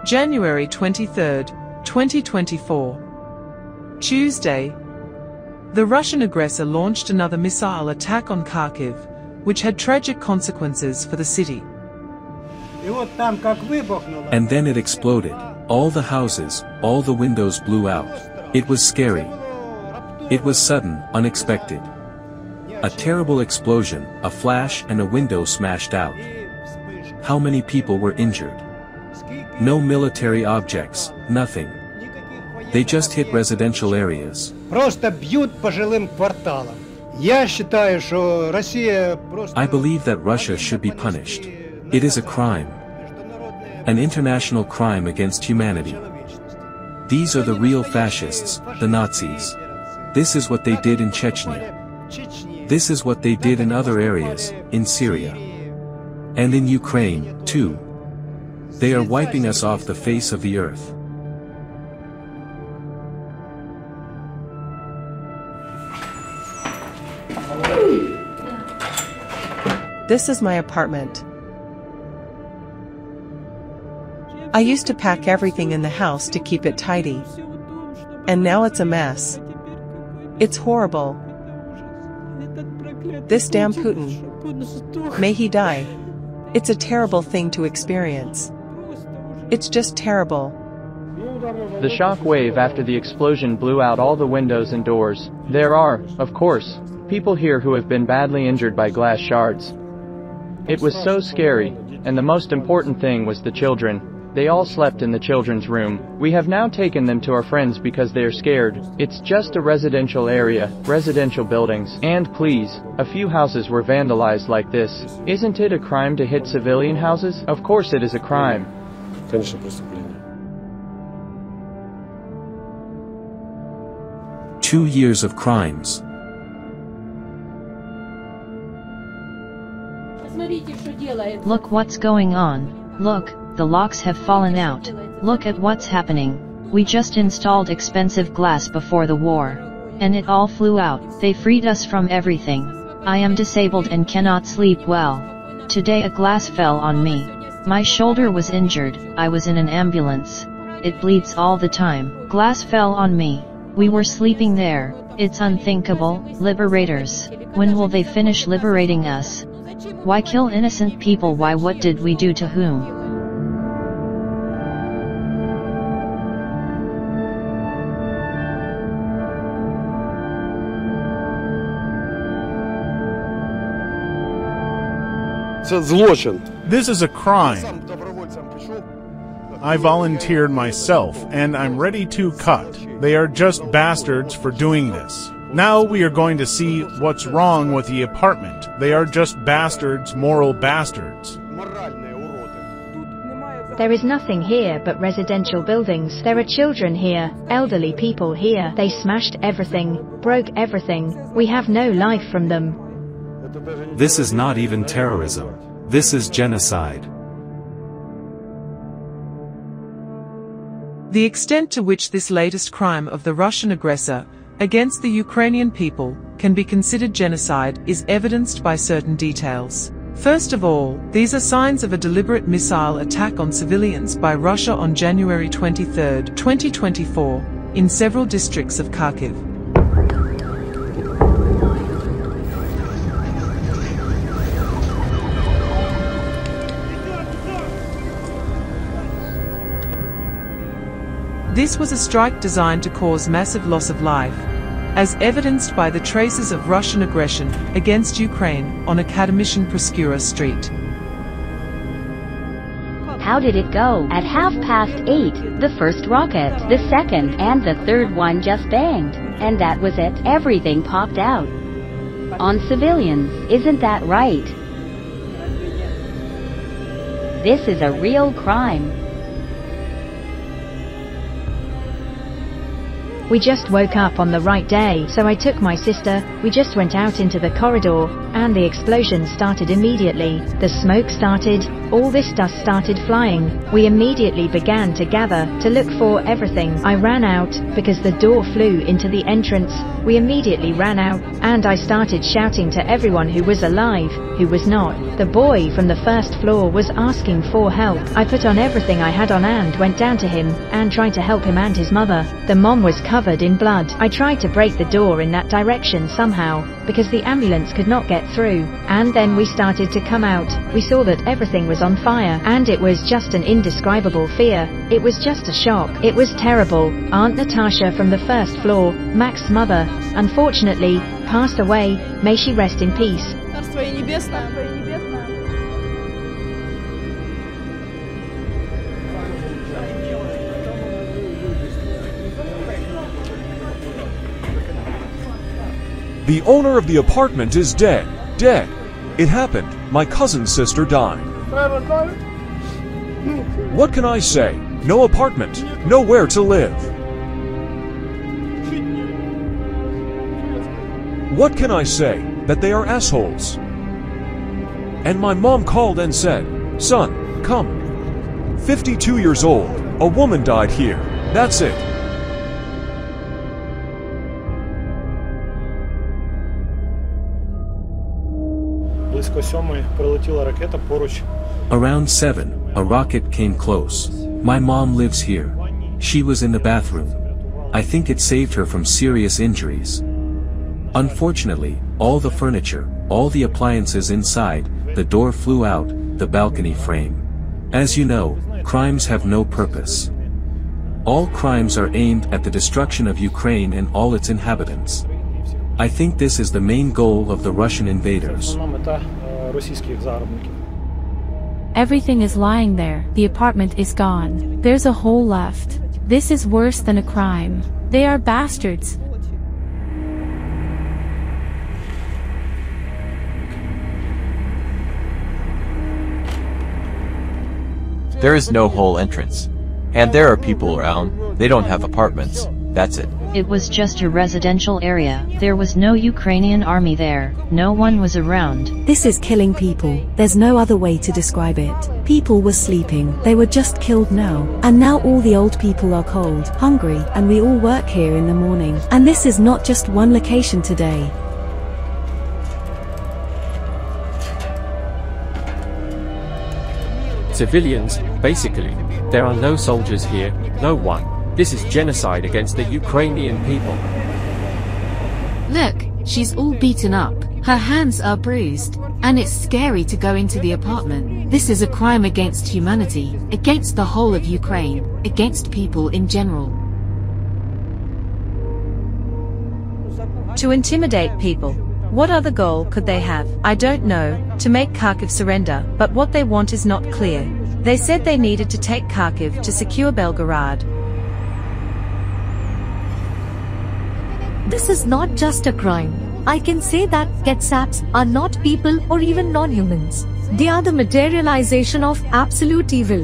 January 23, 2024. Tuesday. The Russian aggressor launched another missile attack on Kharkiv, which had tragic consequences for the city. And then it exploded. All the houses, all the windows blew out. It was scary. It was sudden, unexpected. A terrible explosion, a flash and a window smashed out. How many people were injured? No military objects, nothing. They just hit residential areas. I believe that Russia should be punished. It is a crime. An international crime against humanity. These are the real fascists, the Nazis. This is what they did in Chechnya. This is what they did in other areas, in Syria. And in Ukraine, too. They are wiping us off the face of the earth. This is my apartment. I used to pack everything in the house to keep it tidy. And now it's a mess. It's horrible. This damn Putin. May he die. It's a terrible thing to experience. It's just terrible. The shock wave after the explosion blew out all the windows and doors. There are, of course, people here who have been badly injured by glass shards. It was so scary, and the most important thing was the children. They all slept in the children's room. We have now taken them to our friends because they are scared. It's just a residential area, residential buildings. And please, a few houses were vandalized like this. Isn't it a crime to hit civilian houses? Of course it is a crime. 2 years of crimes. Look what's going on. Look, the locks have fallen out. Look at what's happening. We just installed expensive glass before the war. And it all flew out. They freed us from everything. I am disabled and cannot sleep well. Today a glass fell on me. My shoulder was injured. I was in an ambulance. It bleeds all the time. Glass fell on me. We were sleeping there. It's unthinkable. Liberators. When will they finish liberating us? Why kill innocent people? Why? What did we do to whom? This is a crime. I volunteered myself, and I'm ready to cut. They are just bastards for doing this. Now we are going to see what's wrong with the apartment. They are just bastards, moral bastards. There is nothing here but residential buildings. There are children here, elderly people here. They smashed everything, broke everything. We have no life from them. This is not even terrorism. This is genocide. The extent to which this latest crime of the Russian aggressor against the Ukrainian people can be considered genocide is evidenced by certain details. First of all, these are signs of a deliberate missile attack on civilians by Russia on January 23, 2024, in several districts of Kharkiv. This was a strike designed to cause massive loss of life, as evidenced by the traces of Russian aggression against Ukraine on Akademika Proskura Street. How did it go? At 8:30, the first rocket, the second, and the third one just banged. And that was it. Everything popped out. On civilians, isn't that right? This is a real crime. We just woke up on the right day, so I took my sister, we just went out into the corridor, and the explosion started immediately. The smoke started, all this dust started flying. We immediately began to gather, to look for everything. I ran out, because the door flew into the entrance. We immediately ran out, and I started shouting to everyone who was alive, who was not. The boy from the first floor was asking for help. I put on everything I had on and went down to him, and tried to help him and his mother. The mom was covered in blood. I tried to break the door in that direction somehow, because the ambulance could not get through. And then we started to come out. We saw that everything was on fire, and it was just an indescribable fear. It was just a shock. It was terrible. Aunt Natasha from the first floor, Max's mother, unfortunately, passed away. May she rest in peace. The owner of the apartment is dead. Dead. It happened. My cousin's sister died. What can I say? No apartment. Nowhere to live. What can I say? That they are assholes. And my mom called and said, "Son, come." 52 years old. A woman died here. That's it. Around 7, a rocket came close. My mom lives here. She was in the bathroom. I think it saved her from serious injuries. Unfortunately, all the furniture, all the appliances inside, the door flew out, the balcony frame. As you know, crimes have no purpose. All crimes are aimed at the destruction of Ukraine and all its inhabitants. I think this is the main goal of the Russian invaders. Everything is lying there. The apartment is gone. There's a hole left. This is worse than a crime. They are bastards. There is no hole entrance. And there are people around. They don't have apartments. That's it. It was just a residential area. There was no Ukrainian army there. No one was around. This is killing people. There's no other way to describe it. People were sleeping. They were just killed now. And now all the old people are cold, hungry, and we all work here in the morning. And this is not just one location today. Civilians, basically. There are no soldiers here, no one. This is genocide against the Ukrainian people. Look, she's all beaten up. Her hands are bruised. And it's scary to go into the apartment. This is a crime against humanity, against the whole of Ukraine, against people in general. To intimidate people. What other goal could they have? I don't know. To make Kharkiv surrender, but what they want is not clear. They said they needed to take Kharkiv to secure Belgorod. This is not just a crime. I can say that Ketsaps are not people or even non-humans. They are the materialization of absolute evil.